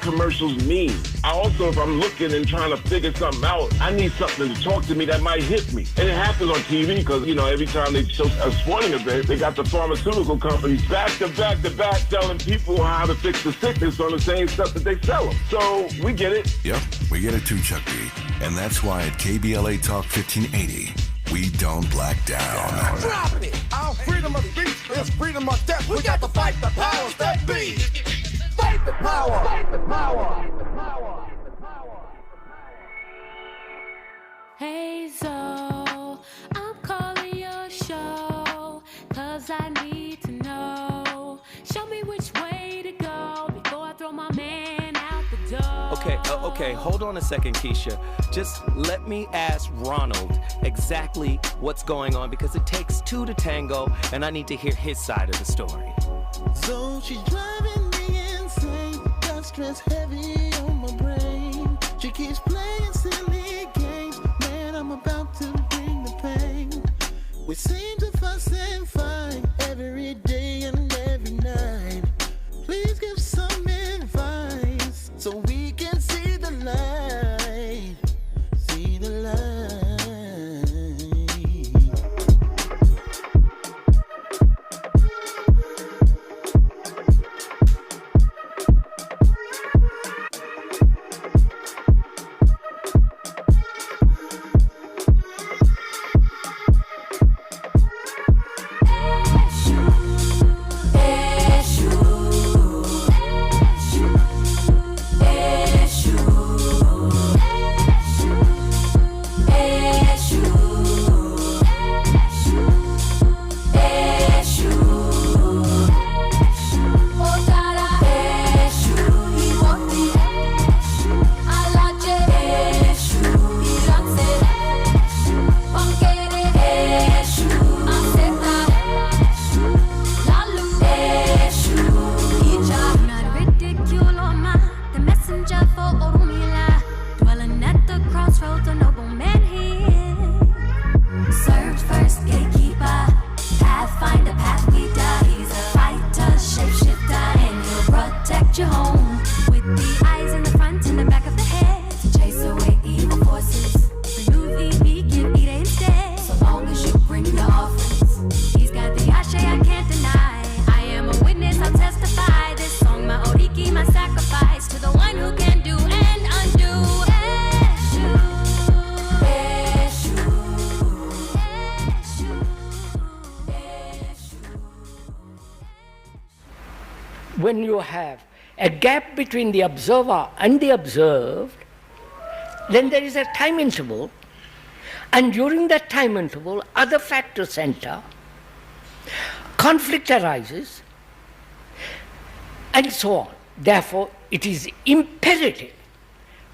commercials mean. I also, if I'm looking and trying to figure something out, I need something to talk to me that might hit me. And it happens on TV because, every time they show a sporting event, they got the pharmaceutical companies back to back telling people how to fix the sickness on the same stuff that they sell them. So we get it. Yep, we get it too, Chuck D. And that's why at KBLA Talk 1580, we don't black down. Drop it! Our freedom of speech is freedom of death. We got to fight the powers that be. Fight the power! Fight the power! Fight the power! Hey Zoe, I'm calling your show, 'cause I need to know. Show me which way to go before I throw my man out the door. Okay, hold on a second, Keisha. Just let me ask Ronald exactly what's going on, because it takes two to tango, and I need to hear his side of the story. So she's driving me insane, got stress heavy on my brain. She keeps playing silly games, man, I'm about to bring the pain. We seem to fuss and fight every day and every night. Please give some advice so we can see the light, see the light. When you have a gap between the observer and the observed, then there is a time interval, and during that time interval, other factors enter, conflict arises, and so on. Therefore, it is imperative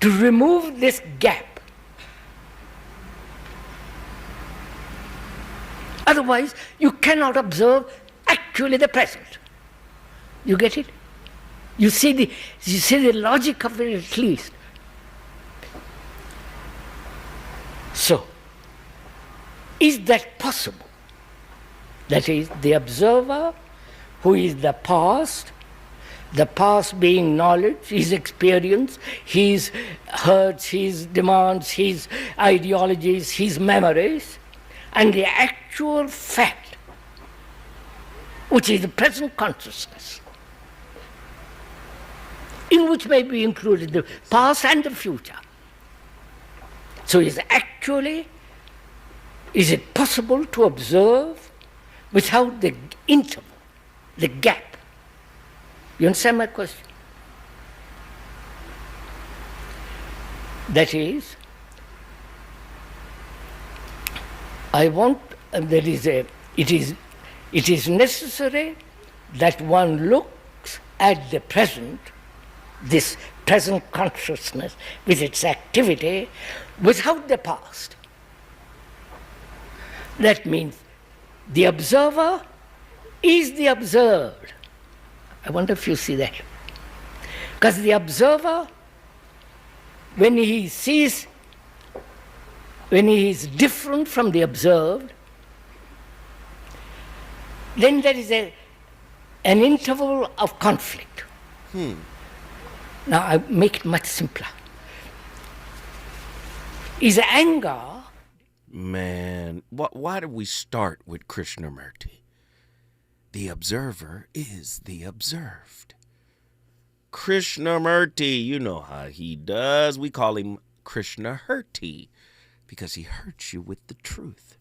to remove this gap. Otherwise, you cannot observe actually the present. You get it? You see the logic of it at least. So, is that possible? That is, the observer, who is the past being knowledge, his experience, his hurts, his demands, his ideologies, his memories, and the actual fact, which is the present consciousness, in which may be included the past and the future. So is it possible to observe without the interval, the gap? You understand my question? That is, it is necessary that one looks at the present, this present consciousness with its activity, without the past. That means the observer is the observed. I wonder if you see that. Because the observer, when he is different from the observed, then there is an interval of conflict. Now I make it much simpler. Is anger. Man, why did we start with Krishnamurti? The observer is the observed. Krishnamurti, you know how he does. We call him Krishnahurti because he hurts you with the truth.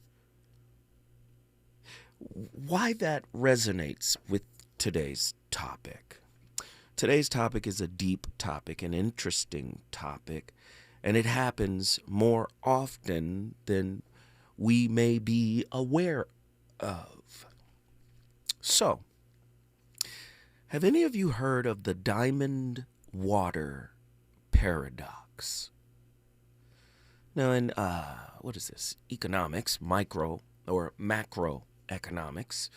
Why that resonates with today's topic. Today's topic is a deep topic, an interesting topic, and it happens more often than we may be aware of. So, have any of you heard of the diamond water paradox? Now, in, economics, micro or macroeconomics,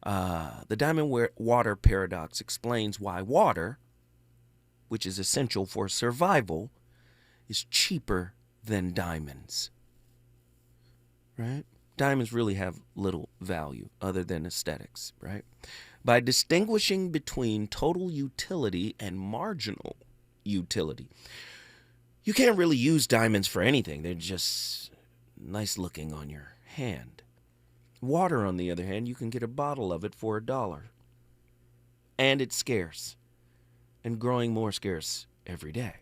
the diamond water paradox explains why water, which is essential for survival, is cheaper than diamonds. Right? Diamonds really have little value other than aesthetics, right? By distinguishing between total utility and marginal utility, you can't really use diamonds for anything. They're just nice looking on your hand. Water, on the other hand, you can get a bottle of it for $1. And it's scarce. And growing more scarce every day.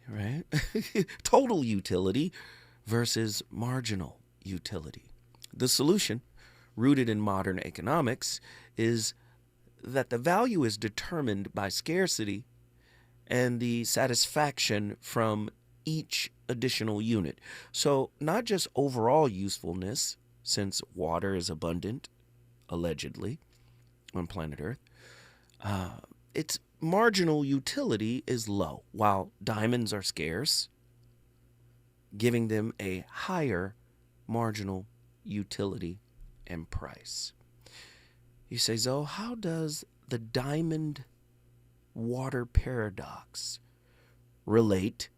Right? Total utility versus marginal utility. The solution, rooted in modern economics, is that the value is determined by scarcity and the satisfaction from each additional unit. So not just overall usefulness, since water is abundant, allegedly, on planet Earth, its marginal utility is low, while diamonds are scarce, giving them a higher marginal utility and price. You say, Zoe, how does the diamond water paradox relate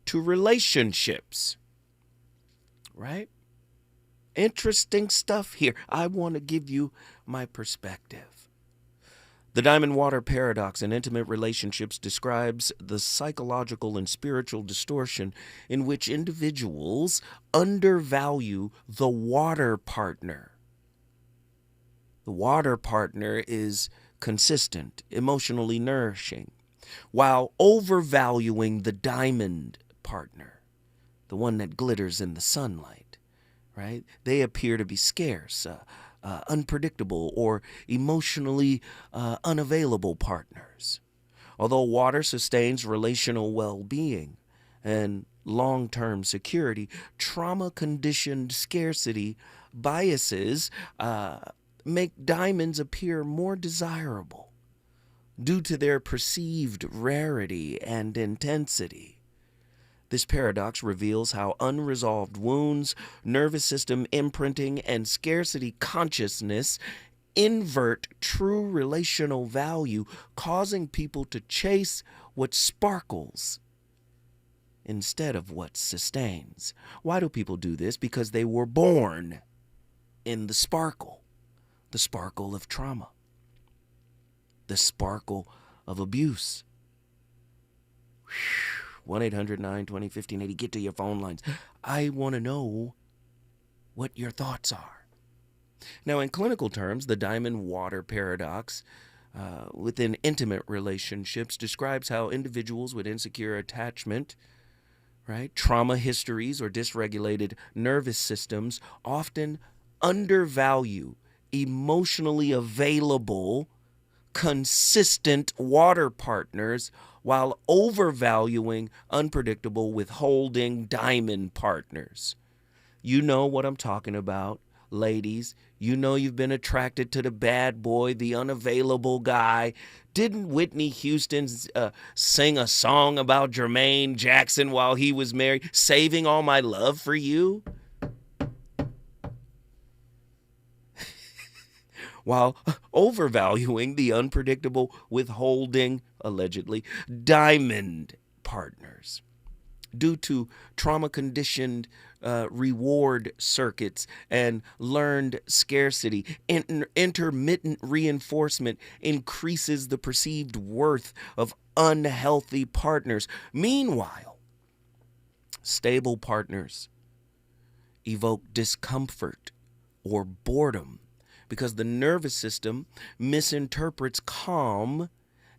to relationships? Right? Interesting stuff here. I want to give you my perspective. The diamond water paradox in intimate relationships describes the psychological and spiritual distortion in which individuals undervalue the water partner. The water partner is consistent, emotionally nourishing, while overvaluing the diamond partner, the one that glitters in the sunlight, right? They appear to be scarce, unpredictable, or emotionally unavailable partners. Although water sustains relational well-being and long-term security, trauma-conditioned scarcity biases make diamonds appear more desirable due to their perceived rarity and intensity. This paradox reveals how unresolved wounds, nervous system imprinting, and scarcity consciousness invert true relational value, causing people to chase what sparkles instead of what sustains. Why do people do this? Because they were born in the sparkle of trauma, the sparkle of abuse. 1-800-920-1580. Get to your phone lines. I want to know what your thoughts are. Now, in clinical terms, the diamond water paradox within intimate relationships describes how individuals with insecure attachment, right, trauma histories, or dysregulated nervous systems often undervalue emotionally available, consistent water partners while overvaluing unpredictable, withholding diamond partners. You know what I'm talking about, ladies. You know you've been attracted to the bad boy, the unavailable guy. Didn't Whitney Houston sing a song about Jermaine Jackson while he was married, saving all my love for you? While overvaluing the unpredictable, withholding, allegedly, diamond partners. due to trauma-conditioned reward circuits and learned scarcity. Intermittent reinforcement increases the perceived worth of unhealthy partners. Meanwhile, stable partners evoke discomfort or boredom because the nervous system misinterprets calm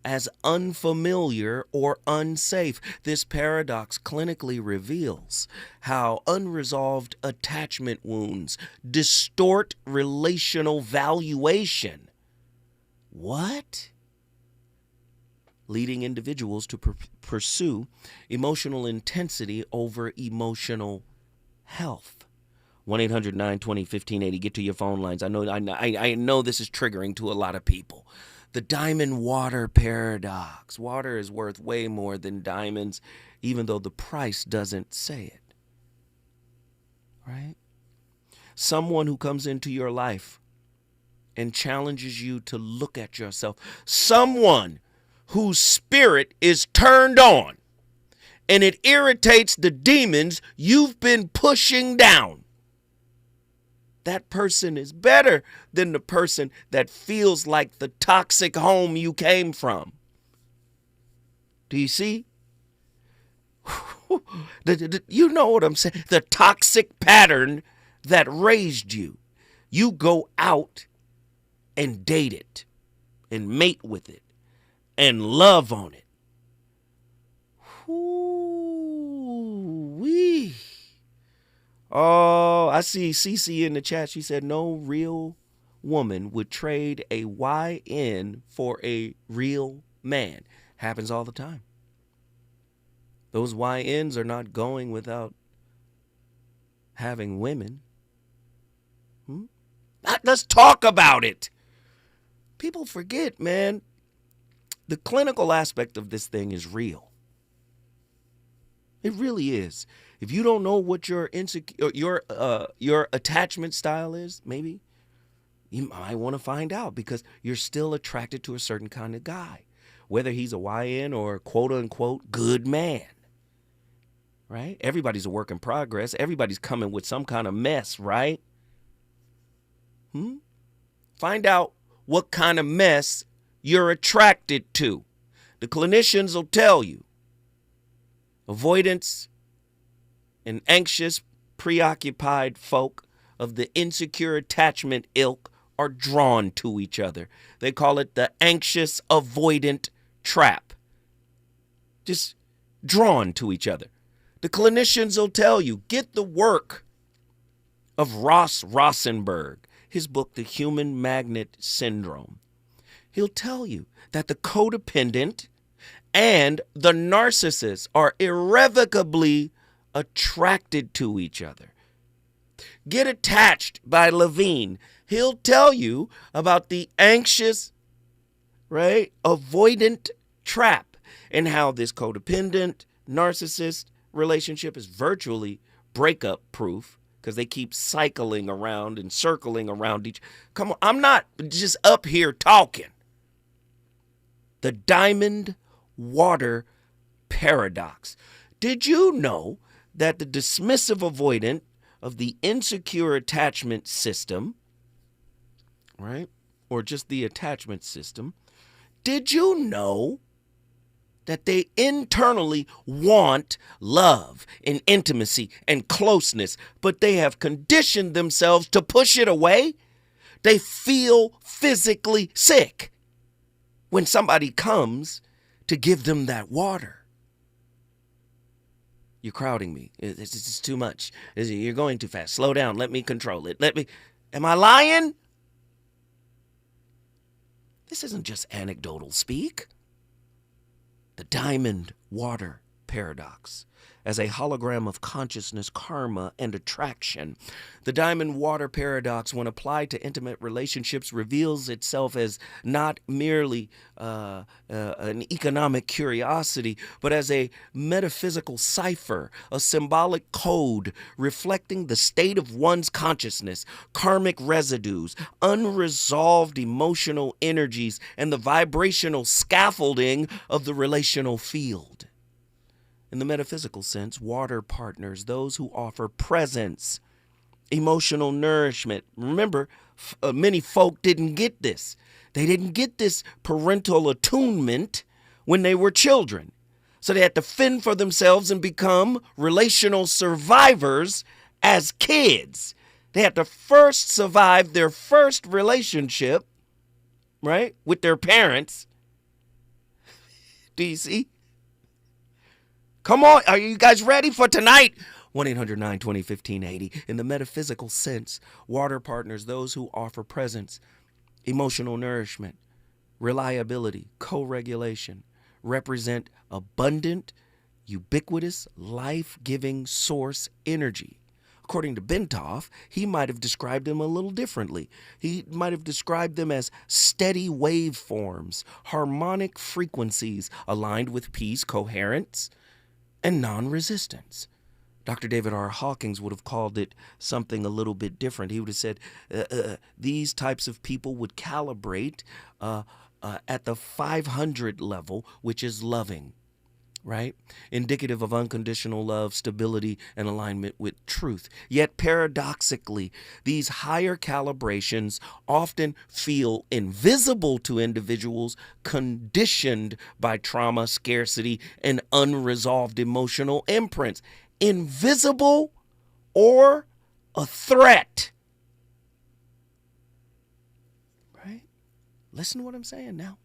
as unfamiliar or unsafe. This paradox clinically reveals how unresolved attachment wounds distort relational valuation. What? Leading individuals to pursue emotional intensity over emotional health. 1-800-920-1580. Get to your phone lines. I know this is triggering to a lot of people. The diamond water paradox. Water is worth way more than diamonds, even though the price doesn't say it. Right? Someone who comes into your life and challenges you to look at yourself. Someone whose spirit is turned on and it irritates the demons you've been pushing down. That person is better than the person that feels like the toxic home you came from. Do you see? You know what I'm saying? The toxic pattern that raised you. You go out and date it and mate with it and love on it. Woo-wee. Oh, I see Cece in the chat. She said no real woman would trade a YN for a real man. Happens all the time. Those YNs are not going without having women. Let's talk about it. People forget, man. The clinical aspect of this thing is real. It really is. If you don't know what your attachment style is, maybe you might want to find out, because you're still attracted to a certain kind of guy, whether he's a YN or a quote unquote good man. Right? Everybody's a work in progress. Everybody's coming with some kind of mess, right? Find out what kind of mess you're attracted to. The clinicians will tell you. Avoidance and anxious, preoccupied folk of the insecure attachment ilk are drawn to each other. They call it the anxious avoidant trap. Just drawn to each other. The clinicians will tell you, get the work of Ross Rosenberg, his book, The Human Magnet Syndrome. He'll tell you that the codependent and the narcissist are irrevocably attracted to each other. Get Attached by Levine. He'll tell you about the anxious, right, avoidant trap and how this codependent narcissist relationship is virtually breakup proof because they keep cycling around and circling around each. Come on, I'm not just up here talking. The diamond water paradox. Did you know that the dismissive avoidant of the insecure attachment system, right, or just the attachment system, did you know that they internally want love and intimacy and closeness, but they have conditioned themselves to push it away? They feel physically sick when somebody comes to give them that water. You're crowding me. It's too much. You're going too fast. Slow down. Let me control it. Am I lying? This isn't just anecdotal speak. The diamond water paradox. As a hologram of consciousness, karma, and attraction, the diamond water paradox, when applied to intimate relationships, reveals itself as not merely an economic curiosity, but as a metaphysical cipher, a symbolic code reflecting the state of one's consciousness, karmic residues, unresolved emotional energies, and the vibrational scaffolding of the relational field. In the metaphysical sense, water partners, those who offer presence, emotional nourishment. Remember, many folk didn't get this. They didn't get this parental attunement when they were children. So they had to fend for themselves and become relational survivors as kids. They had to first survive their first relationship, right, with their parents. Do you see? Come on, are you guys ready for tonight? 1-800-920-1580. In the metaphysical sense, water partners, those who offer presence, emotional nourishment, reliability, co-regulation, represent abundant, ubiquitous, life-giving source energy. According to Bentoff, he might have described them a little differently. He might have described them as steady waveforms, harmonic frequencies aligned with peace, coherence, and non-resistance. Dr. David R. Hawkins would have called it something a little bit different. He would have said these types of people would calibrate at the 500 level, which is loving, right? Indicative of unconditional love, stability, and alignment with truth. Yet paradoxically, these higher calibrations often feel invisible to individuals conditioned by trauma, scarcity, and unresolved emotional imprints. Invisible or a threat. Right? Listen to what I'm saying now.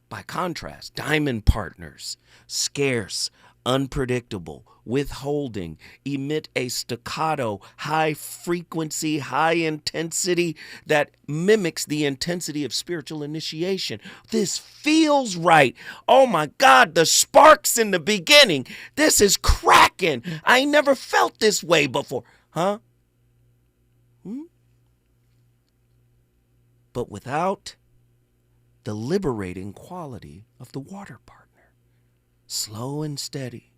By contrast, diamond partners, scarce, unpredictable, withholding, emit a staccato, high frequency, high intensity that mimics the intensity of spiritual initiation. This feels right. Oh my God, the sparks in the beginning. This is cracking. I ain't never felt this way before. Huh? But without the liberating quality of the water partner. Slow and steady.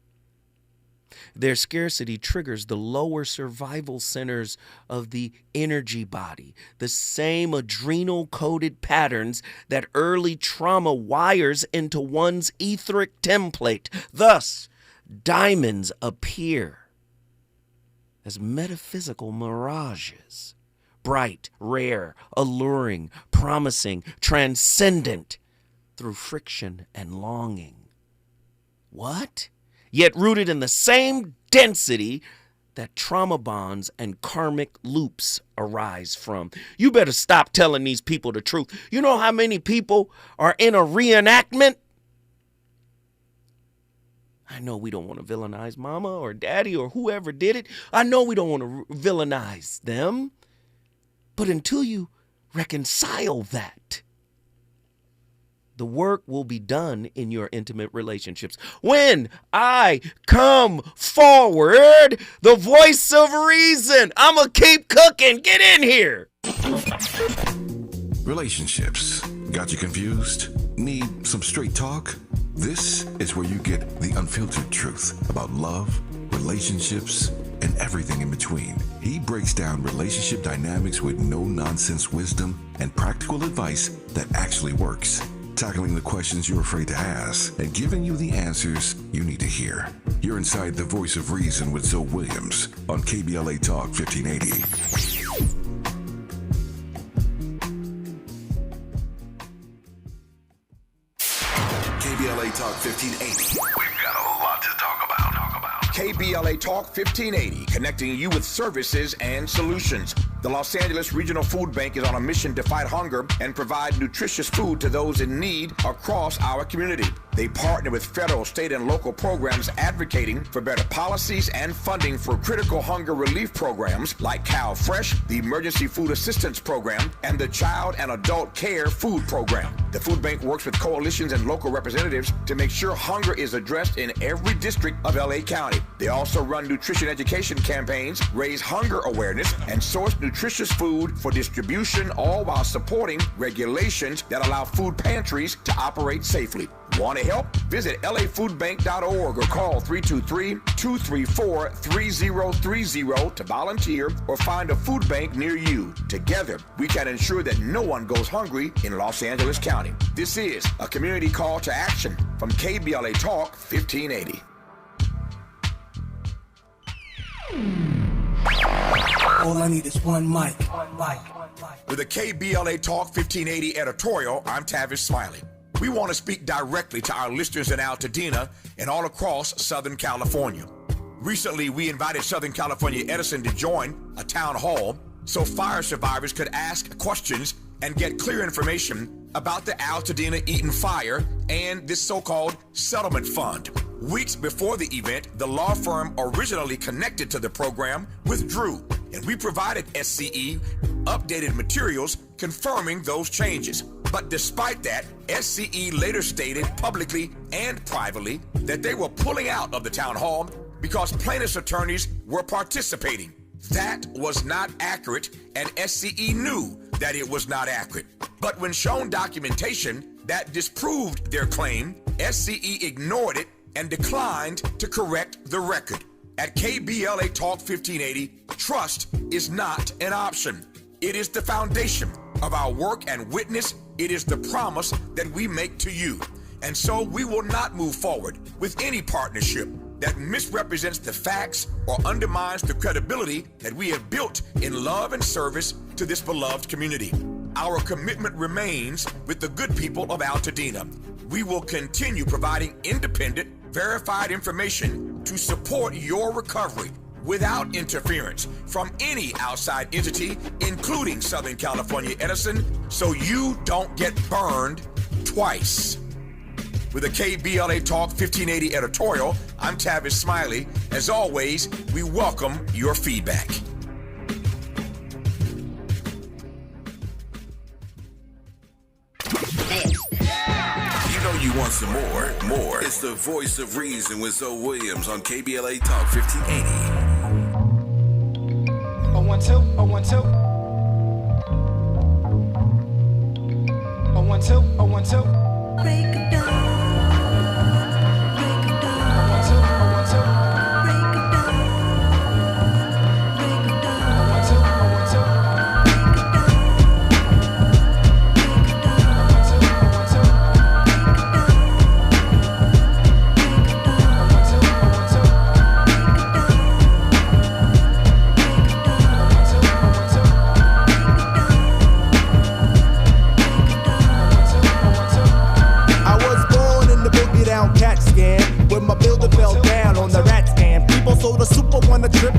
Their scarcity triggers the lower survival centers of the energy body, the same adrenal-coded patterns that early trauma wires into one's etheric template. Thus, diamonds appear as metaphysical mirages. Bright, rare, alluring, promising, transcendent through friction and longing. What? Yet rooted in the same density that trauma bonds and karmic loops arise from. You better stop telling these people the truth. You know how many people are in a reenactment? I know we don't want to villainize mama or daddy or whoever did it. I know we don't want to villainize them. But until you reconcile that, the work will be done in your intimate relationships. When I come forward, the voice of reason, I'm going to keep cooking. Get in here. Relationships. Got you confused? Need some straight talk? This is where you get the unfiltered truth about love, relationships, and everything in between. He breaks down relationship dynamics with no-nonsense wisdom and practical advice that actually works. Tackling the questions you're afraid to ask and giving you the answers you need to hear. You're inside the voice of reason with Zoe Williams on KBLA Talk 1580. KBLA Talk 1580. We've got a lot to talk about. KBLA Talk 1580, connecting you with services and solutions. The Los Angeles Regional Food Bank is on a mission to fight hunger and provide nutritious food to those in need across our community. They partner with federal, state, and local programs advocating for better policies and funding for critical hunger relief programs like Cal Fresh, the Emergency Food Assistance Program, and the Child and Adult Care Food Program. The food bank works with coalitions and local representatives to make sure hunger is addressed in every district of LA County. They also run nutrition education campaigns, raise hunger awareness, and source nutritious food for distribution, all while supporting regulations that allow food pantries to operate safely. Want to help? Visit lafoodbank.org or call 323-234-3030 to volunteer or find a food bank near you. Together, we can ensure that no one goes hungry in Los Angeles County. This is a community call to action from KBLA Talk 1580. All I need is one mic. With a KBLA Talk 1580 editorial, I'm Tavis Smiley. We want to speak directly to our listeners in Altadena and all across Southern California. Recently, we invited Southern California Edison to join a town hall so fire survivors could ask questions and get clear information about the Altadena Eaton fire and this so-called settlement fund. Weeks before the event, the law firm originally connected to the program withdrew, and we provided SCE updated materials confirming those changes. But despite that, SCE later stated publicly and privately that they were pulling out of the town hall because plaintiffs' attorneys were participating. That was not accurate, and SCE knew that it was not accurate. But when shown documentation that disproved their claim, SCE ignored it and declined to correct the record. At KBLA Talk 1580, trust is not an option. It is the foundation of our work and witness. It is the promise that we make to you. And so we will not move forward with any partnership that misrepresents the facts or undermines the credibility that we have built in love and service to this beloved community. Our commitment remains with the good people of Altadena. We will continue providing independent, verified information to support your recovery without interference from any outside entity, including Southern California Edison, so you don't get burned twice. With a KBLA Talk 1580 editorial, I'm Tavis Smiley. As always, we welcome your feedback. You know you want some more. It's the voice of reason with Zoe Williams on KBLA Talk 1580. Oh, 1 2, oh, 1 2. Oh, 1 2, oh, 1 2. Break it down.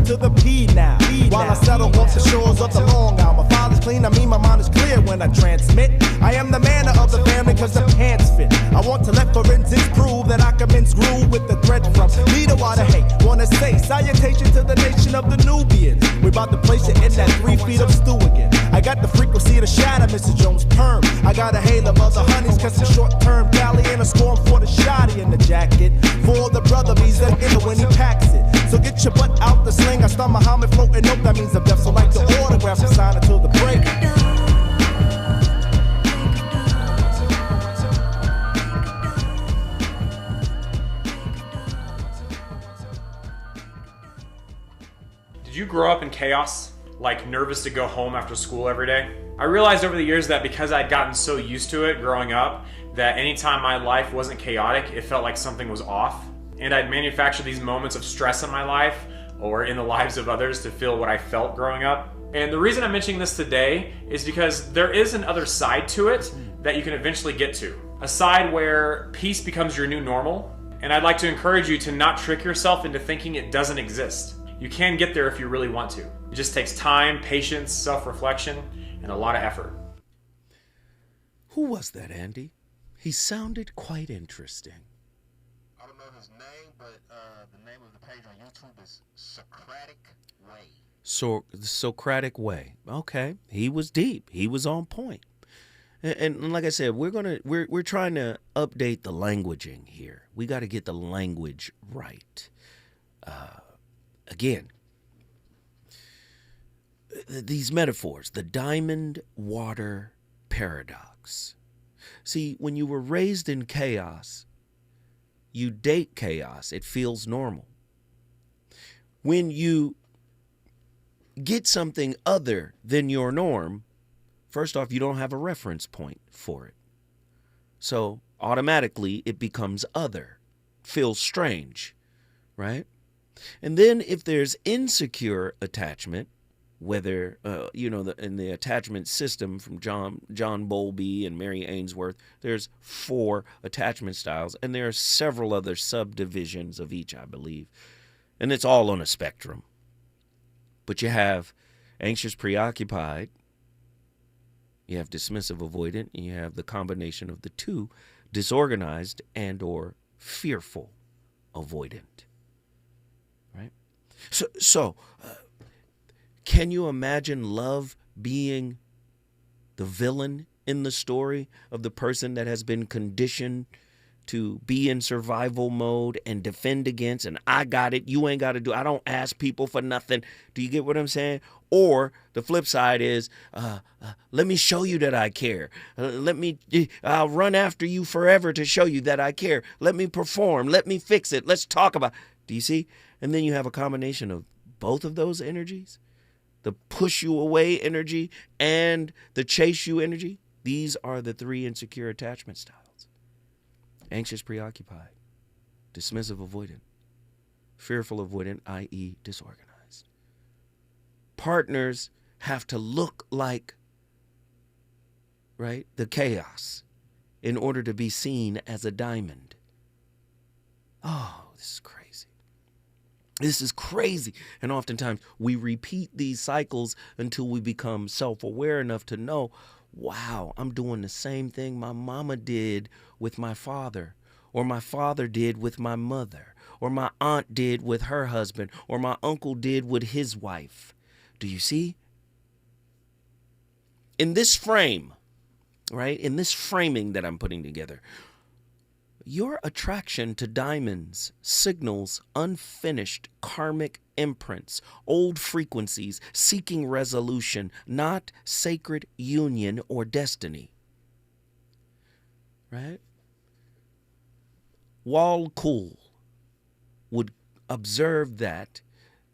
To the P now. While I settle off the shores of the Long Island. My father's clean, I mean my mind is clear when I transmit. I am the manner of the family cause the pants fit. I want to let forensics prove that I commence groove with the thread from leader while the hate. Wanna say salutation to the nation of the Nubians. We about to place it in that 3 feet of stew again. I got the frequency to shatter Mr. Jones' perm. I got a hail of other honeys cause it's short-term valley and a storm for the shotty in the jacket. For the brother, he's that inner when he packs it. So get your butt out the sling. I start Muhammad floating up, that means I'm deaf. So like the autograph, and sign until the break. Did you grow up in chaos? Like nervous to go home after school every day? I realized over the years that because I'd gotten so used to it growing up, that anytime my life wasn't chaotic, it felt like something was off. And I'd manufacture these moments of stress in my life or in the lives of others to feel what I felt growing up. And the reason I'm mentioning this today is because there is an other side to it that you can eventually get to. A side where peace becomes your new normal. And I'd like to encourage you to not trick yourself into thinking it doesn't exist. You can get there if you really want to. It just takes time, patience, self-reflection, and a lot of effort. Who was that, Andy? He sounded quite interesting. I don't know his name, but the name of the page on YouTube is Socratic Way. The Socratic Way. Okay, he was deep. He was on point. And like I said, we're trying to update the languaging here. We got to get the language right. Again, these metaphors, the diamond water paradox. See, when you were raised in chaos, you date chaos. It feels normal. When you get something other than your norm, first off, you don't have a reference point for it. So automatically it becomes other, feels strange, right? And then if there's insecure attachment, whether, in the attachment system from John Bowlby and Mary Ainsworth, there's 4 attachment styles, and there are several other subdivisions of each, I believe. And it's all on a spectrum. But you have anxious preoccupied, you have dismissive avoidant, and you have the combination of the two, disorganized and or fearful avoidant. Right? So can you imagine love being the villain in the story of the person that has been conditioned to be in survival mode and defend against, and I got it, you ain't got to do, I don't ask people for nothing. Do you get what I'm saying? Or the flip side is, let me show you that I care. I'll run after you forever to show you that I care. Let me perform. Let me fix it. Let's talk about. Do you see? And then you have a combination of both of those energies, the push you away energy and the chase you energy. These are the 3 insecure attachment styles. Anxious preoccupied, dismissive avoidant, fearful avoidant, i.e. disorganized. Partners have to look like, right, the chaos in order to be seen as a diamond. Oh, this is crazy. This is crazy. And oftentimes we repeat these cycles until we become self-aware enough to know, wow, I'm doing the same thing my mama did with my father, or my father did with my mother, or my aunt did with her husband, or my uncle did with his wife. Do you see? In this frame, right, in this framing that I'm putting together, your attraction to diamonds signals unfinished karmic imprints, old frequencies seeking resolution, not sacred union or destiny. Right? Walcool would observe that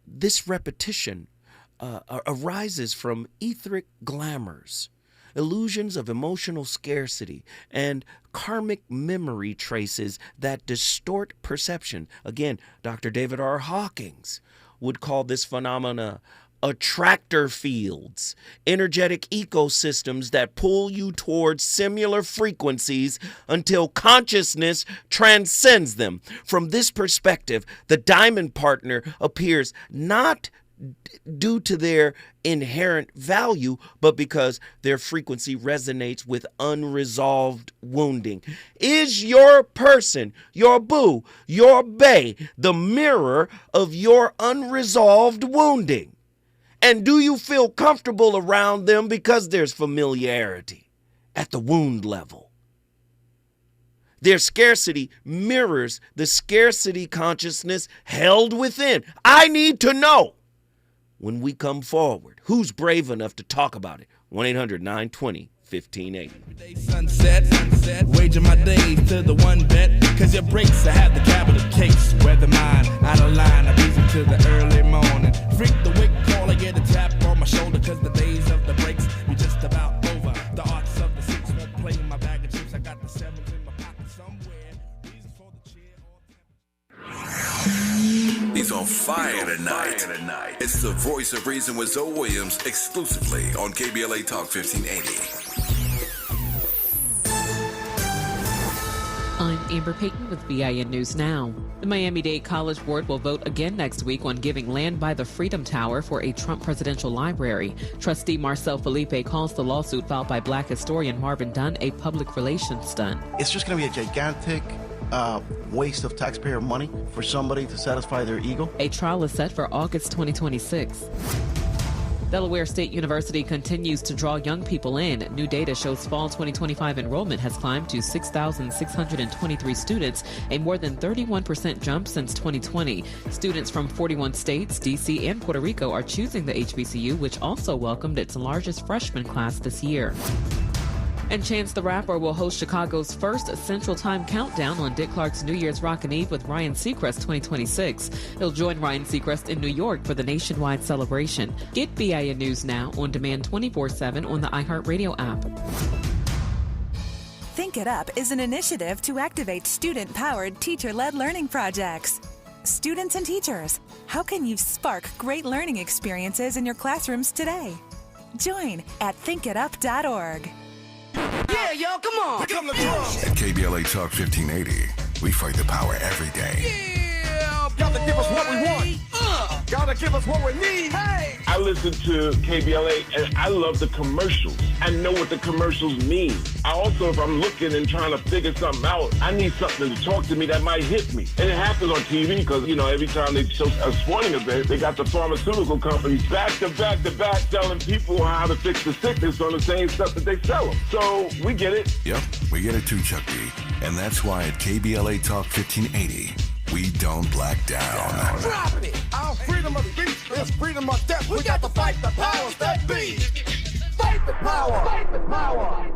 this repetition arises from etheric glamours, illusions of emotional scarcity, and karmic memory traces that distort perception. Again, Dr. David R. Hawkins would call this phenomena attractor fields, energetic ecosystems that pull you towards similar frequencies until consciousness transcends them. From this perspective, the diamond partner appears not due to their inherent value, but because their frequency resonates with unresolved wounding. Is your person, your boo, your bae, the mirror of your unresolved wounding? And do you feel comfortable around them because there's familiarity at the wound level? Their scarcity mirrors the scarcity consciousness held within. I need to know. When we come forward, who's brave enough to talk about it? 1-800-920-1580. Sunset, waging my days to the one bet. Cause your breaks, I have the capital case. Weather mine, out of line, I reason to the early morning. Freak the wick call, I get a tap on my shoulder. Cause the days of the breaks be just about over. The arts of the 6 won't play in my bag of chips. I got the 7s in my pocket somewhere. Reason for the chair or He's on fire tonight. It's the Voice of Reason with Zoe Williams, exclusively on KBLA Talk 1580. I'm Amber Payton with BIN News Now. The Miami-Dade College Board will vote again next week on giving land by the Freedom Tower for a Trump presidential library. Trustee Marcel Felipe calls the lawsuit filed by Black historian Marvin Dunn a public relations stunt. It's just going to be a gigantic waste of taxpayer money for somebody to satisfy their ego. A trial is set for August 2026. Delaware State University continues to draw young people in. New data shows fall 2025 enrollment has climbed to 6,623 students, a more than 31% jump since 2020. Students from 41 states, D.C., and Puerto Rico are choosing the HBCU, which also welcomed its largest freshman class this year. And Chance the Rapper will host Chicago's first Central Time countdown on Dick Clark's New Year's Rockin' Eve with Ryan Seacrest 2026. He'll join Ryan Seacrest in New York for the nationwide celebration. Get BIN News Now on demand 24/7 on the iHeartRadio app. Think It Up is an initiative to activate student-powered, teacher-led learning projects. students and teachers, how can you spark great learning experiences in your classrooms today? Join at thinkitup.org. Yeah, yo, come on. Here come the drums. At KBLA Talk 1580, we fight the power every day. Yeah, gotta give us what we want. Gotta give us what we need. Hey. I listen to KBLA and I love the commercials. I know what the commercials mean. I also, if I'm looking and trying to figure something out, I need something to talk to me that might hit me. And it happens on TV because, every time they show a sporting event, they got the pharmaceutical companies back to back to back telling people how to fix the sickness on the same stuff that they sell them. So we get it. Yep, we get it too, Chuck D. And that's why at KBLA Talk 1580, we don't black down. Drop it. Our freedom of speech is freedom of death. We got to fight the powers that be. Fight the power. Fight the power.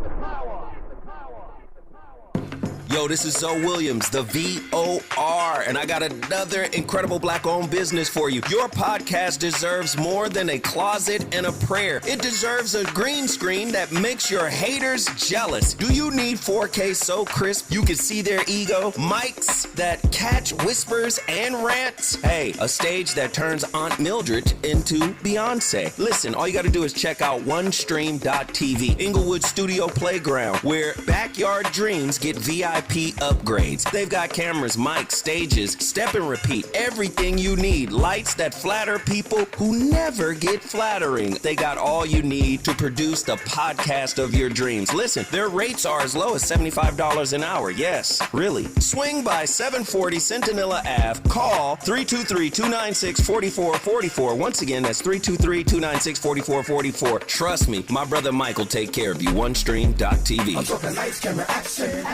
Yo, this is Zoe Williams, the VOR, and I got another incredible black-owned business for you. Your podcast deserves more than a closet and a prayer. It deserves a green screen that makes your haters jealous. Do you need 4K so crisp you can see their ego? Mics that catch whispers and rants? Hey, a stage that turns Aunt Mildred into Beyonce. Listen, all you got to do is check out onestream.tv, Inglewood Studio Playground, where backyard dreams get VIP upgrades. They've got cameras, mics, stages, step and repeat, everything you need. Lights that flatter people who never get flattering. They got all you need to produce the podcast of your dreams. Listen, their rates are as low as $75 an hour. Yes, really. Swing by 740 Centinela Ave. Call 323-296-4444. Once again, that's 323-296-4444. Trust me, my brother Mike will take care of you. OneStream.tv. I'm talking lights, camera, action.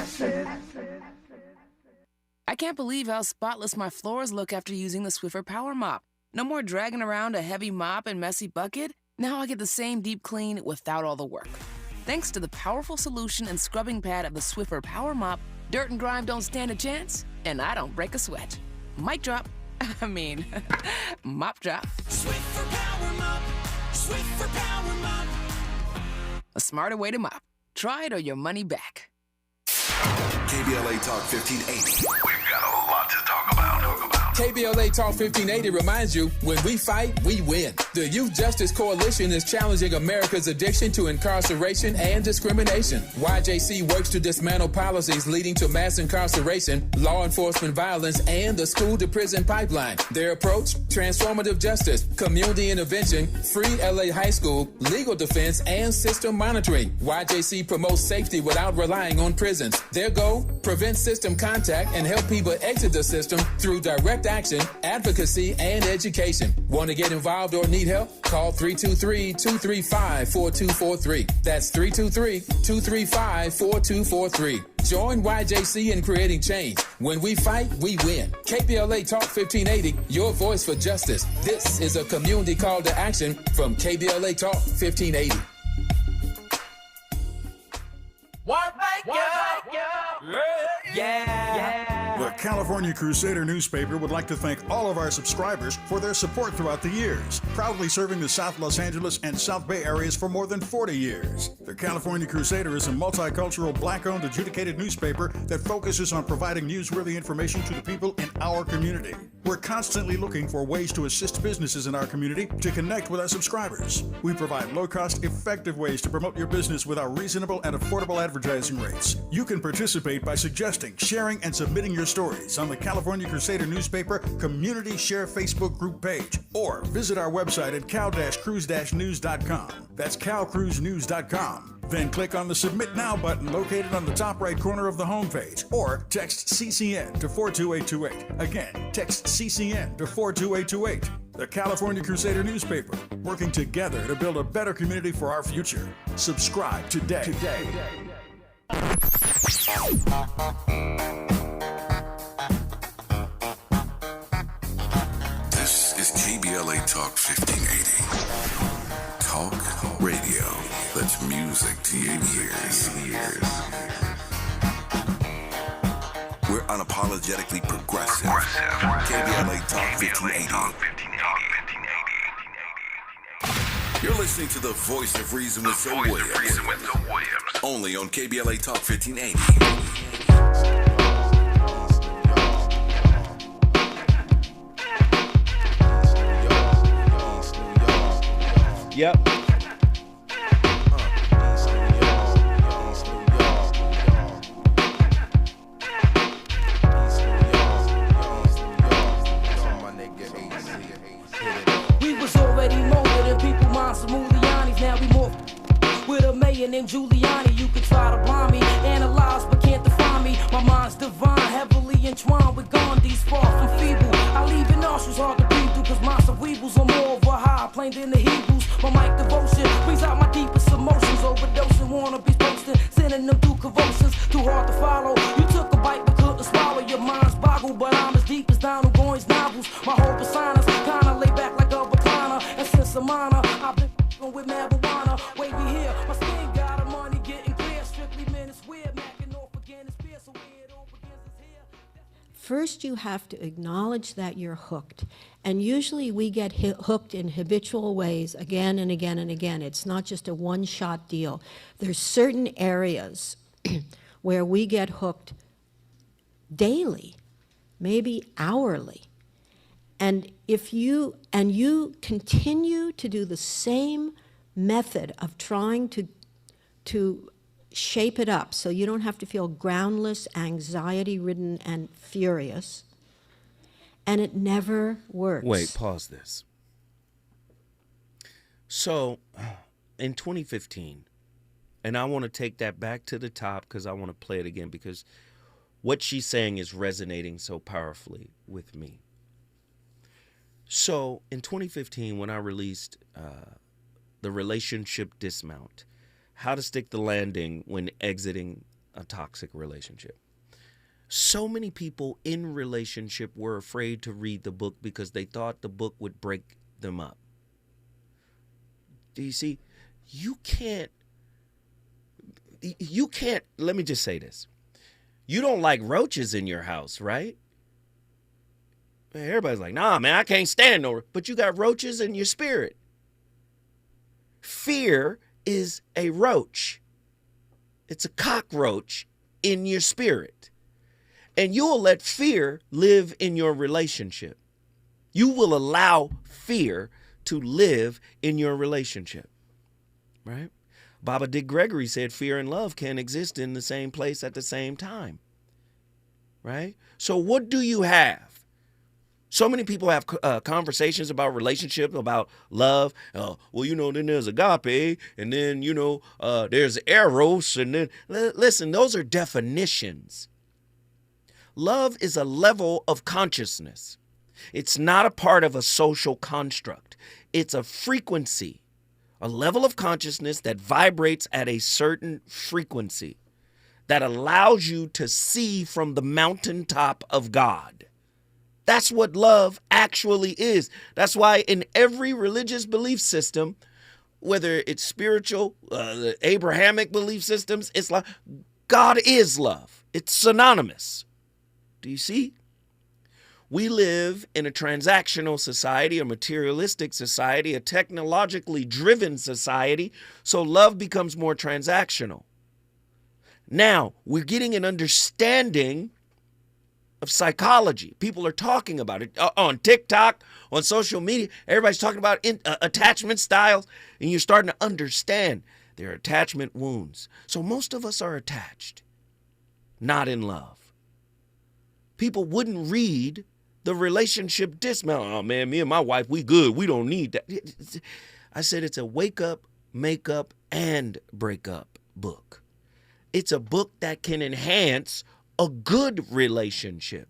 I can't believe how spotless my floors look after using the Swiffer Power Mop. No more dragging around a heavy mop and messy bucket. Now I get the same deep clean without all the work. Thanks to the powerful solution and scrubbing pad of the Swiffer Power Mop, dirt and grime don't stand a chance, and I don't break a sweat. Mic drop. Mop drop. Swiffer Power Mop. Swiffer Power Mop. A smarter way to mop. Try it or your money back. KBLA Talk 1580. We've got a lot to talk about. KBLA Talk 1580 reminds you, when we fight, we win. The Youth Justice Coalition is challenging America's addiction to incarceration and discrimination. YJC works to dismantle policies leading to mass incarceration, law enforcement violence, and the school-to-prison pipeline. Their approach? Transformative justice, community intervention, free LA high school, legal defense, and system monitoring. YJC promotes safety without relying on prisons. Their goal? Prevent system contact and help people exit the system through direct action, advocacy, and education. Want to get involved or need help? Call 323-235-4243. That's 323-235-4243. Join YJC in creating change. When we fight, we win. KBLA Talk 1580, your voice for justice. This is a community call to action from KBLA Talk 1580. The California Crusader newspaper would like to thank all of our subscribers for their support throughout the years, proudly serving the South Los Angeles and South Bay areas for more than 40 years. The California Crusader is a multicultural, black-owned, adjudicated newspaper that focuses on providing newsworthy information to the people in our community. We're constantly looking for ways to assist businesses in our community to connect with our subscribers. We provide low-cost, effective ways to promote your business with our reasonable and affordable advertising rates. You can participate by suggesting, sharing, and submitting your stories on the California Crusader newspaper Community Share Facebook group page, or visit our website at cal-cruise-news.com. That's calcruisenews.com. Then click on the Submit Now button located on the top right corner of the homepage, or text CCN to 42828. Again, text CCN to 42828. The California Crusader newspaper, working together to build a better community for our future. Subscribe today. This is KBLA Talk 1580. Talk radio. That's music to your ears. We're unapologetically progressive. KBLA Talk 1580. You're listening to the voice of reason with Zoe Williams. Only on KBLA Talk 1580. Yep. We was already molded in people minds of Muliani's. Now we more with a mayor named Giuliani. You could try to blind me, analyze, but can't define me. My mind's divine, heavily entwined with Gandhi's. Far from feeble, I leave your nostrils hard to breathe through, cause my cerebrals are more of a high plane than the Hebrews. My mic devotion brings out my deepest emotions. Overdosing, wannabes posting, sending them through convulsions. Too hard to follow. You took a bite but couldn't swallow. Your mind's boggled, but I'm as deep as Donald Goines novels. My whole persona's kinda laid back like a recliner. And since I'm honor, I've been f***ing with marijuana. Wait, we here. My skin got a money getting clear. Strictly men, it's weird. Macking off again, it's fierce. So weird, all begins is here. First, you have to acknowledge that you're hooked. And usually we get hooked in habitual ways again and again and again. It's not just a one-shot deal. There's certain areas where we get hooked daily, maybe hourly. And if you continue to do the same method of trying to shape it up so you don't have to feel groundless, anxiety-ridden, and furious, and it never works. Wait, pause this. So, in 2015, and I want to take that back to the top because I want to play it again because what she's saying is resonating so powerfully with me. So, in 2015, when I released the Relationship Dismount, How to Stick the Landing When Exiting a Toxic Relationship, so many people in relationship were afraid to read the book because they thought the book would break them up. Do you see? You can't, let me just say this. You don't like roaches in your house, right? Everybody's like, nah, man, I can't stand no, but you got roaches in your spirit. Fear is a roach. It's a cockroach in your spirit. And you will let fear live in your relationship. You will allow fear to live in your relationship, right? Baba Dick Gregory said fear and love can't exist in the same place at the same time, right? So what do you have? So many people have conversations about relationships, about love. Well, then there's agape, and then, there's eros, and then, listen, those are definitions. Love is a level of consciousness. It's not a part of a social construct. It's a frequency, a level of consciousness that vibrates at a certain frequency that allows you to see from the mountaintop of God. That's what love actually is. That's why in every religious belief system, whether it's spiritual, the Abrahamic belief systems, it's like God is love. It's synonymous. Do you see? We live in a transactional society, a materialistic society, a technologically driven society, so love becomes more transactional. Now, we're getting an understanding of psychology. People are talking about it on TikTok, on social media. Everybody's talking about attachment styles, and you're starting to understand their attachment wounds. So most of us are attached, not in love. People wouldn't read the Relationship Dismount. Oh, man, me and my wife, we good. We don't need that. I said it's a wake up, make up, and break up book. It's a book that can enhance a good relationship.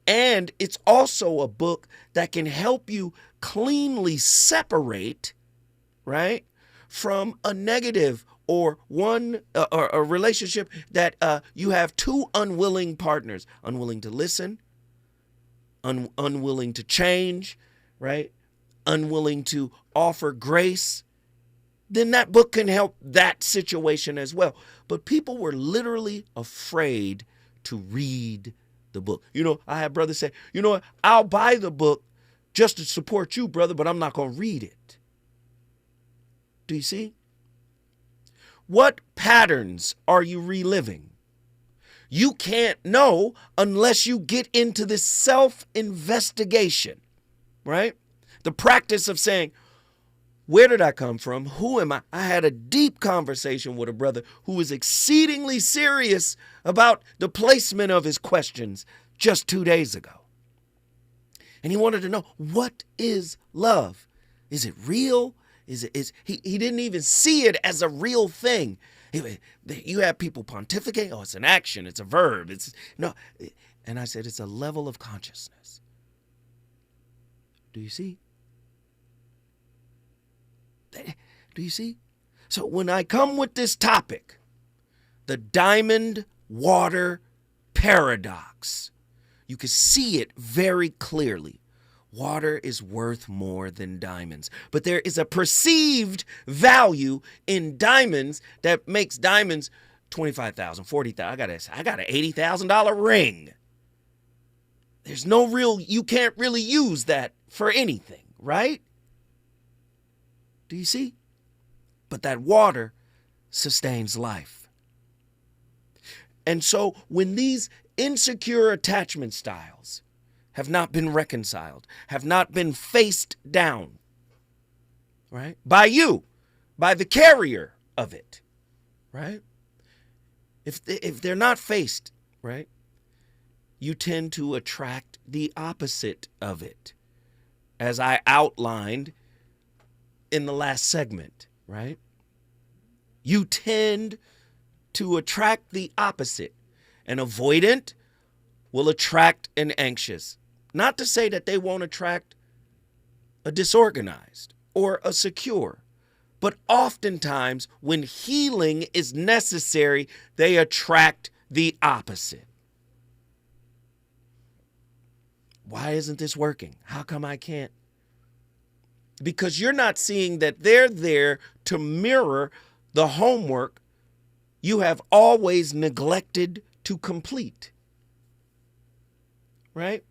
And it's also a book that can help you cleanly separate, right, from a negative or a relationship that you have two unwilling partners, unwilling to listen, unwilling to change, right, unwilling to offer grace. Then that book can help that situation as well. But people were literally afraid to read the book. I had brothers say, what, I'll buy the book just to support you, brother, but I'm not going to read it. Do you see? What patterns are you reliving? You can't know unless you get into this self-investigation, right? The practice of saying, Where did I come from? Who am I? I had a deep conversation with a brother who was exceedingly serious about the placement of his questions just 2 days ago. And he wanted to know, what is love? Is it real? He didn't even see it as a real thing. You have people pontificate, oh, it's an action, it's a verb, no. And I said, it's a level of consciousness. Do you see? Do you see? So when I come with this topic, the diamond water paradox, you can see it very clearly. Water is worth more than diamonds, but there is a perceived value in diamonds that makes diamonds $25,000, $40,000. I got an $80,000 ring. There's no real, you can't really use that for anything, right? Do you see? But that water sustains life. And so when these insecure attachment styles have not been reconciled, have not been faced down, right? By you, by the carrier of it, right? If they're not faced, right, you tend to attract the opposite of it, as I outlined in the last segment, right? You tend to attract the opposite. An avoidant will attract an anxious. Not to say that they won't attract a disorganized or a secure, but oftentimes when healing is necessary, they attract the opposite. Why isn't this working? How come I can't? Because you're not seeing that they're there to mirror the homework you have always neglected to complete. Right?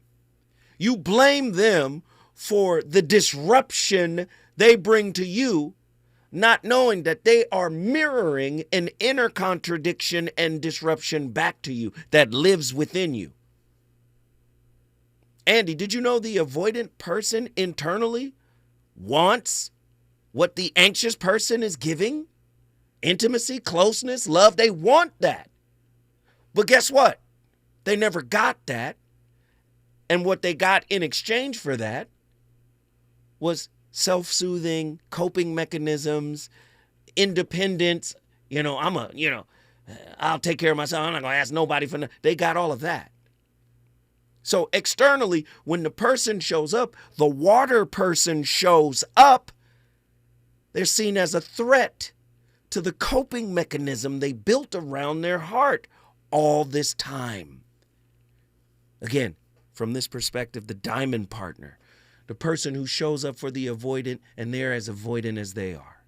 You blame them for the disruption they bring to you, not knowing that they are mirroring an inner contradiction and disruption back to you that lives within you. Andy, did you know the avoidant person internally wants what the anxious person is giving? Intimacy, closeness, love, they want that. But guess what? They never got that. And what they got in exchange for that was self-soothing, coping mechanisms, independence. I'll take care of myself. I'm not going to ask nobody for nothing. They got all of that. So externally, when the person shows up, the water person shows up, they're seen as a threat to the coping mechanism they built around their heart all this time. Again, from this perspective, the diamond partner, the person who shows up for the avoidant and they're as avoidant as they are.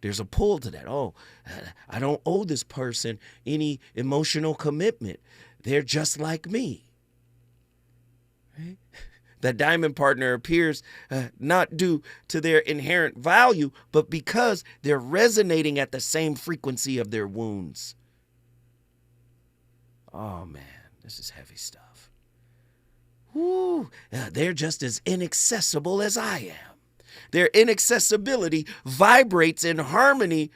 There's a pull to that. Oh, I don't owe this person any emotional commitment. They're just like me. Right? That diamond partner appears not due to their inherent value, but because they're resonating at the same frequency of their wounds. Oh man, this is heavy stuff. Woo, they're just as inaccessible as I am. Their inaccessibility vibrates in harmony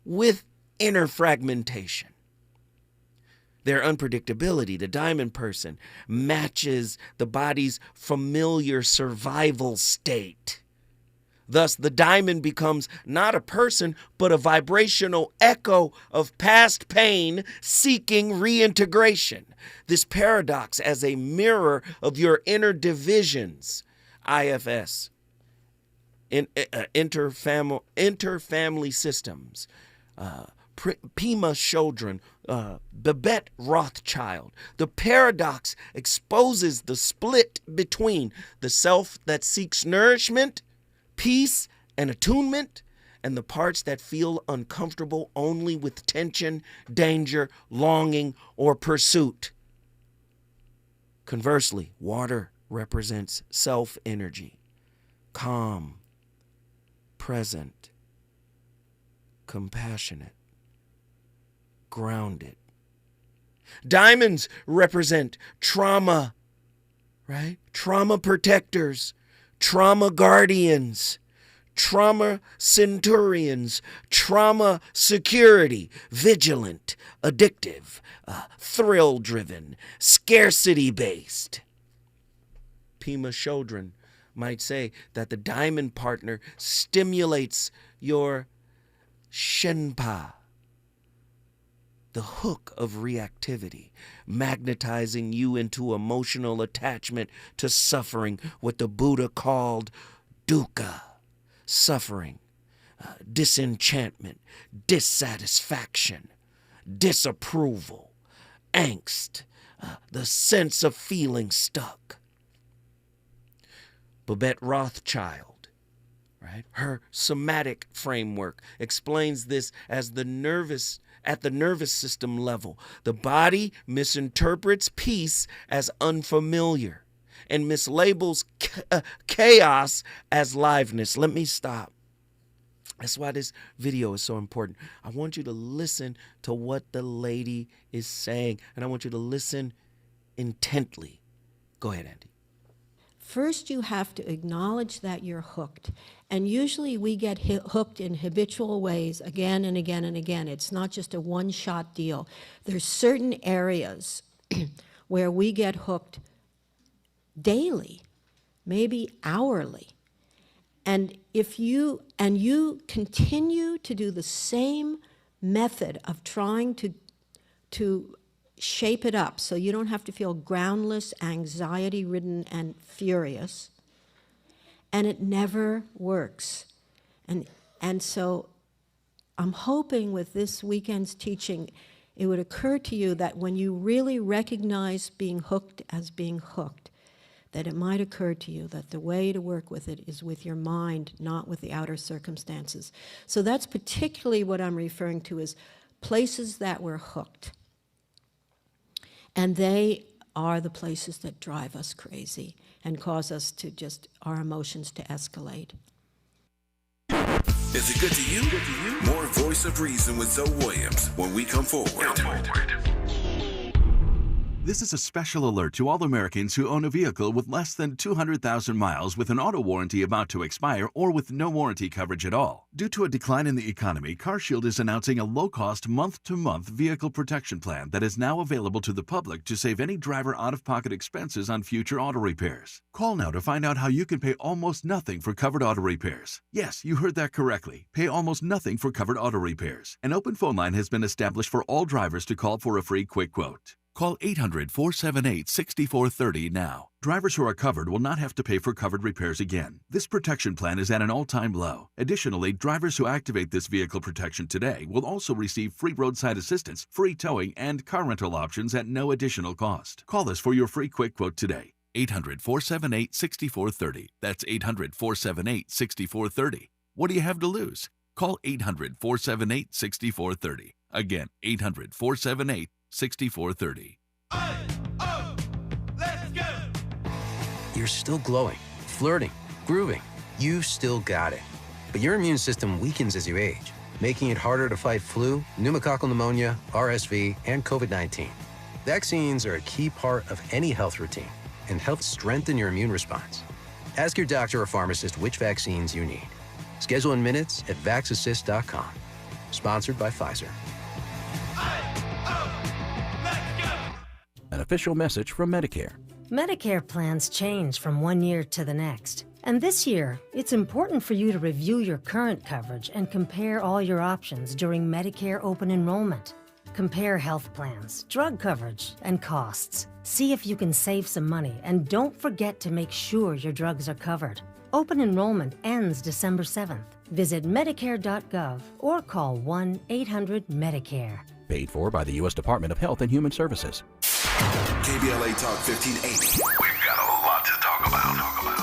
with inner fragmentation. Their unpredictability, the diamond person, matches the body's familiar survival state. Thus, the diamond becomes not a person, but a vibrational echo of past pain seeking reintegration. This paradox as a mirror of your inner divisions, IFS, interfamily systems, Pima Chodron, Babette Rothschild. The paradox exposes the split between the self that seeks nourishment, peace, and attunement, and the parts that feel uncomfortable only with tension, danger, longing, or pursuit. Conversely, water represents self-energy, calm, present, compassionate, grounded. Diamonds represent trauma, right? Trauma protectors, trauma guardians, trauma centurions, trauma security, vigilant, addictive, thrill-driven, scarcity-based. Pema Chodron might say that the diamond partner stimulates your shenpa, the hook of reactivity, magnetizing you into emotional attachment to suffering, what the Buddha called dukkha, suffering, disenchantment, dissatisfaction, disapproval, angst, the sense of feeling stuck. Babette Rothschild, right? Her somatic framework explains this as at the nervous system level. The body misinterprets peace as unfamiliar and mislabels chaos as liveness. Let me stop. That's why this video is so important. I want you to listen to what the lady is saying, and I want you to listen intently. Go ahead, Andy. First, you have to acknowledge that you're hooked. And usually we get hooked in habitual ways again and again and again. It's not just a one-shot deal. There's certain areas where we get hooked daily, maybe hourly. And if you continue to do the same method of trying to shape it up so you don't have to feel groundless, anxiety-ridden, and furious, and it never works. And so I'm hoping with this weekend's teaching, it would occur to you that when you really recognize being hooked as being hooked, that it might occur to you that the way to work with it is with your mind, not with the outer circumstances. So that's particularly what I'm referring to as places that we're hooked. And they are the places that drive us crazy and cause us to our emotions to escalate. Is it good to you? More Voice of Reason with Zoe Williams when we come forward. This is a special alert to all Americans who own a vehicle with less than 200,000 miles with an auto warranty about to expire or with no warranty coverage at all. Due to a decline in the economy, CarShield is announcing a low-cost month-to-month vehicle protection plan that is now available to the public to save any driver out-of-pocket expenses on future auto repairs. Call now to find out how you can pay almost nothing for covered auto repairs. Yes, you heard that correctly. Pay almost nothing for covered auto repairs. An open phone line has been established for all drivers to call for a free quick quote. Call 800-478-6430 now. Drivers who are covered will not have to pay for covered repairs again. This protection plan is at an all-time low. Additionally, drivers who activate this vehicle protection today will also receive free roadside assistance, free towing, and car rental options at no additional cost. Call us for your free quick quote today. 800-478-6430. That's 800-478-6430. What do you have to lose? Call 800-478-6430. Again, 800-478-6430. 6430. Let's go! You're still glowing, flirting, grooving. You still got it. But your immune system weakens as you age, making it harder to fight flu, pneumococcal pneumonia, RSV, and COVID-19. Vaccines are a key part of any health routine and help strengthen your immune response. Ask your doctor or pharmacist which vaccines you need. Schedule in minutes at vaxassist.com. Sponsored by Pfizer. An official message from Medicare. Medicare plans change from one year to the next. And this year, it's important for you to review your current coverage and compare all your options during Medicare open enrollment. Compare health plans, drug coverage, and costs. See if you can save some money, and don't forget to make sure your drugs are covered. Open enrollment ends December 7th. Visit Medicare.gov or call 1-800-MEDICARE. Paid for by the U.S. Department of Health and Human Services. KBLA Talk 1580. We've got a lot to talk about.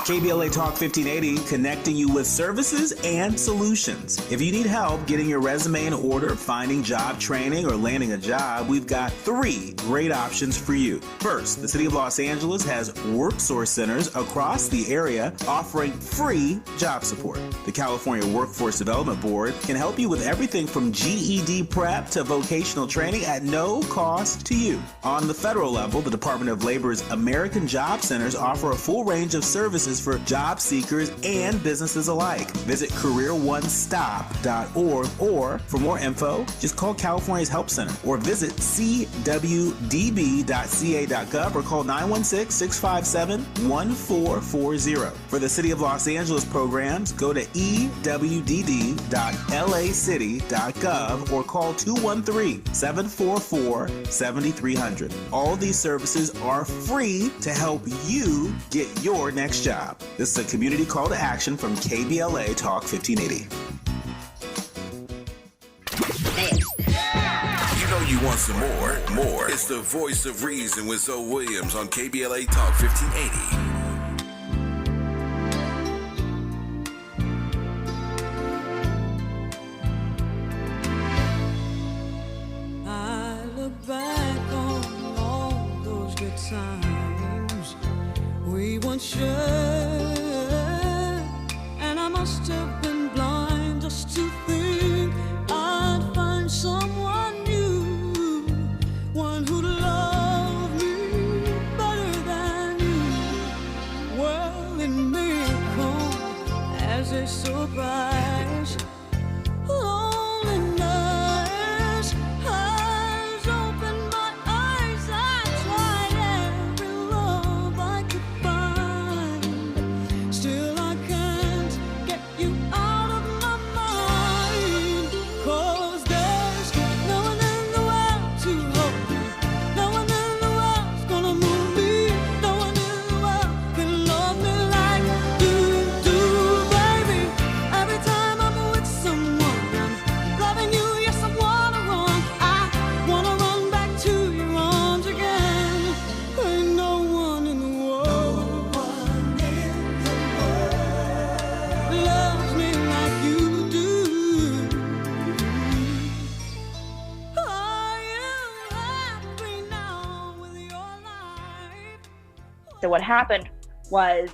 KBLA Talk 1580, connecting you with services and solutions. If you need help getting your resume in order, finding job training, or landing a job, we've got 3 great options for you. First, the City of Los Angeles has WorkSource centers across the area offering free job support. The California Workforce Development Board can help you with everything from GED prep to vocational training at no cost to you. On the federal level, the Department of Labor's American Job Centers offer a full range of services services for job seekers and businesses alike. Visit careeronestop.org, or for more info, just call California's Help Center or visit cwdb.ca.gov or call 916-657-1440. For the City of Los Angeles programs, go to ewdd.lacity.gov or call 213-744-7300. All these services are free to help you get your next job. This is a community call to action from KBLA Talk 1580. You know you want some more. It's the voice of reason with Zoe Williams on KBLA Talk 1580. We once shared, and I must have been blind just to think I'd find someone new, one who'd love me better than you. Well, it may come as a surprise. Loneliness has opened my eyes. I tried every love I could find. Still I can't get you out of my mind. 'Cause there's no one in the world to hold me. No one in the world's gonna move me. No one in the world can love me like you do, baby. Every time I'm with someone, I'm loving you, yes, I wanna run. I wanna run back to your arms again. Ain't no one in the world loves me like you do. Are you happy now with your life? So what happened was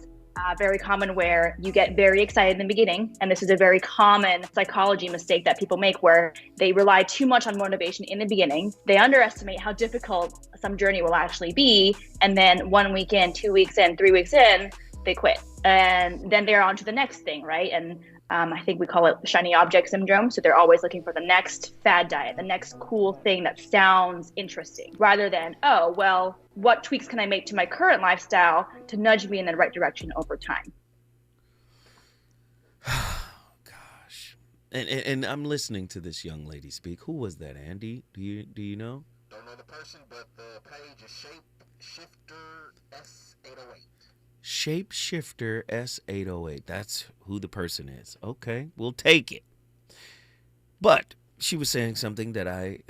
very common, where you get very excited in the beginning, and this is a very common psychology mistake that people make, where they rely too much on motivation in the beginning. They underestimate how difficult some journey will actually be, and then 1 week in, 2 weeks in, 3 weeks in, they quit, and then they're on to the next thing, right? And I think we call it shiny object syndrome. So they're always looking for the next fad diet, the next cool thing that sounds interesting, rather than, oh, well, what tweaks can I make to my current lifestyle to nudge me in the right direction over time? And I'm listening to this young lady speak. Who was that, Andy? Do you know? Don't know the person, but the page is Shapeshifter S808. Shapeshifter S808. That's who the person is. Okay, we'll take it. But she was saying something that I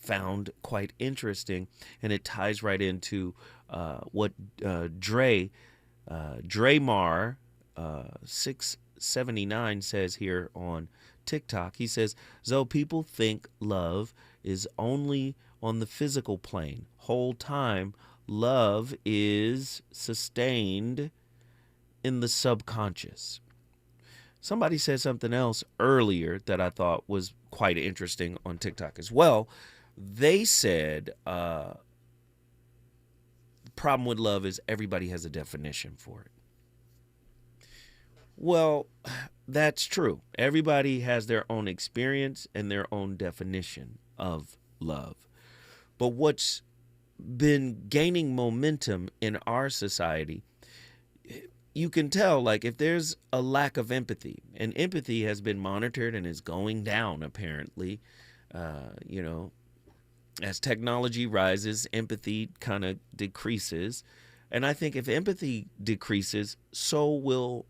found quite interesting, and it ties right into what Draymar 679 says here on TikTok. He says, "Zoe, people think love is only on the physical plane. Whole time, love is sustained in the subconscious." Somebody said something else earlier that I thought was quite interesting on TikTok as well. They said the problem with love is everybody has a definition for it. Well, that's true. Everybody has their own experience and their own definition of love. But what's been gaining momentum in our society, you can tell, like, if there's a lack of empathy, and empathy has been monitored and is going down, apparently, as technology rises, empathy kind of decreases. And I think if empathy decreases, so will,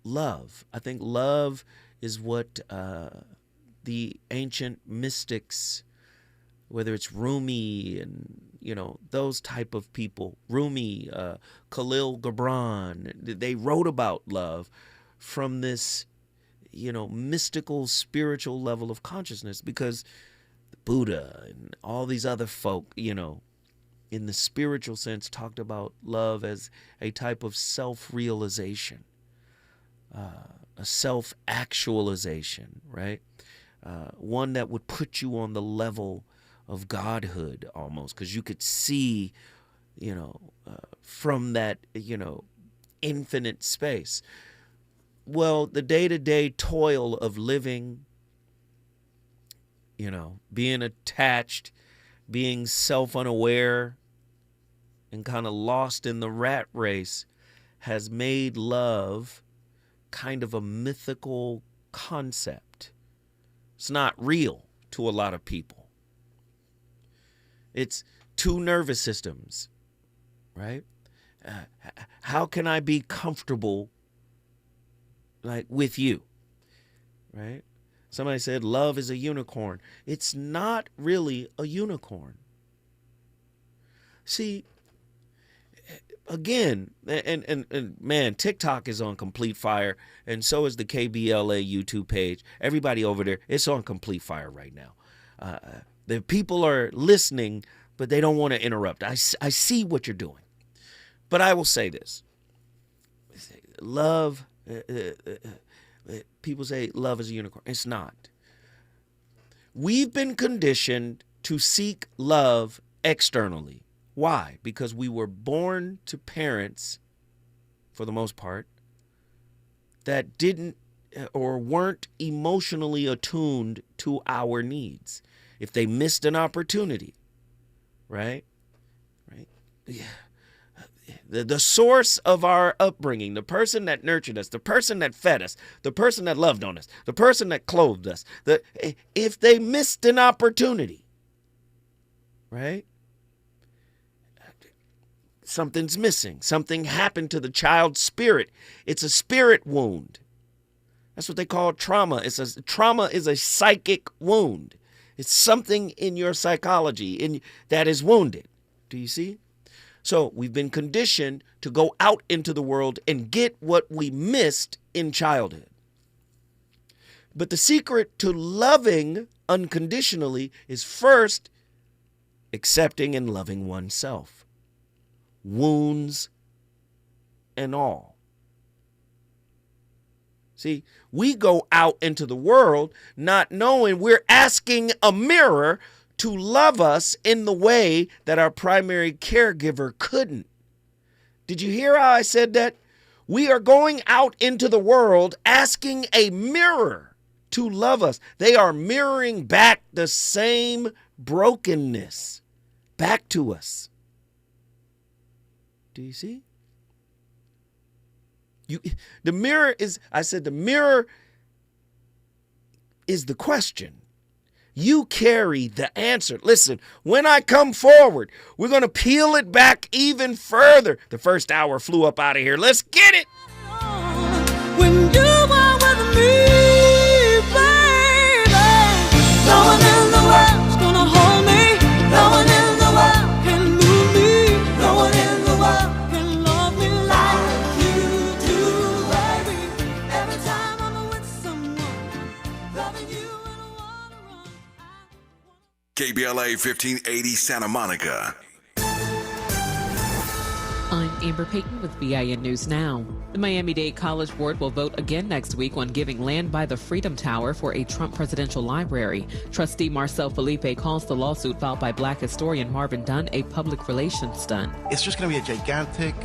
love. I think love is what the ancient mystics, whether it's Rumi and, those type of people, Rumi, Khalil Gibran, they wrote about love from this, mystical, spiritual level of consciousness, because the Buddha and all these other folk, in the spiritual sense, talked about love as a type of self-realization, a self-actualization, right? One that would put you on the level of godhood almost, because you could see, from that, infinite space. Well, the day-to-day toil of living, being attached, being self-unaware, and kind of lost in the rat race has made love kind of a mythical concept. It's not real to a lot of people. It's two nervous systems, right? How can I be comfortable with you, right? Somebody said love is a unicorn. It's not really a unicorn. See, again, and man, TikTok is on complete fire, and so is the KBLA YouTube page. Everybody over there, it's on complete fire right now. The people are listening, but they don't want to interrupt. I see what you're doing. But I will say this. Love, people say love is a unicorn. It's not. We've been conditioned to seek love externally. Why? Because we were born to parents, for the most part, that didn't or weren't emotionally attuned to our needs. If they missed an opportunity, right? Yeah. The source of our upbringing, the person that nurtured us, the person that fed us, the person that loved on us, the person that clothed us, if they missed an opportunity, right? Something's missing. Something happened to the child's spirit. It's a spirit wound. That's what they call trauma. Trauma is a psychic wound. It's something in your psychology that is wounded. Do you see? So we've been conditioned to go out into the world and get what we missed in childhood. But the secret to loving unconditionally is first accepting and loving oneself. Wounds and all. See, we go out into the world not knowing we're asking a mirror to love us in the way that our primary caregiver couldn't. Did you hear how I said that? We are going out into the world asking a mirror to love us. They are mirroring back the same brokenness back to us. Do you see? The mirror is the question. You carry the answer. Listen, when I come forward, we're going to peel it back even further. The first hour flew up out of here. Let's get it. When you are with me, baby, no one in the world's gonna hold me. No one in the world can move me. No one in the world can love me like you do, baby. Every time I'm with someone, loving you. KBLA 1580 Santa Monica. I'm Amber Payton with VIN News Now. The Miami-Dade College Board will vote again next week on giving land by the Freedom Tower for a Trump presidential library. Trustee Marcel Felipe calls the lawsuit filed by Black historian Marvin Dunn a public relations stunt. It's just going to be a gigantic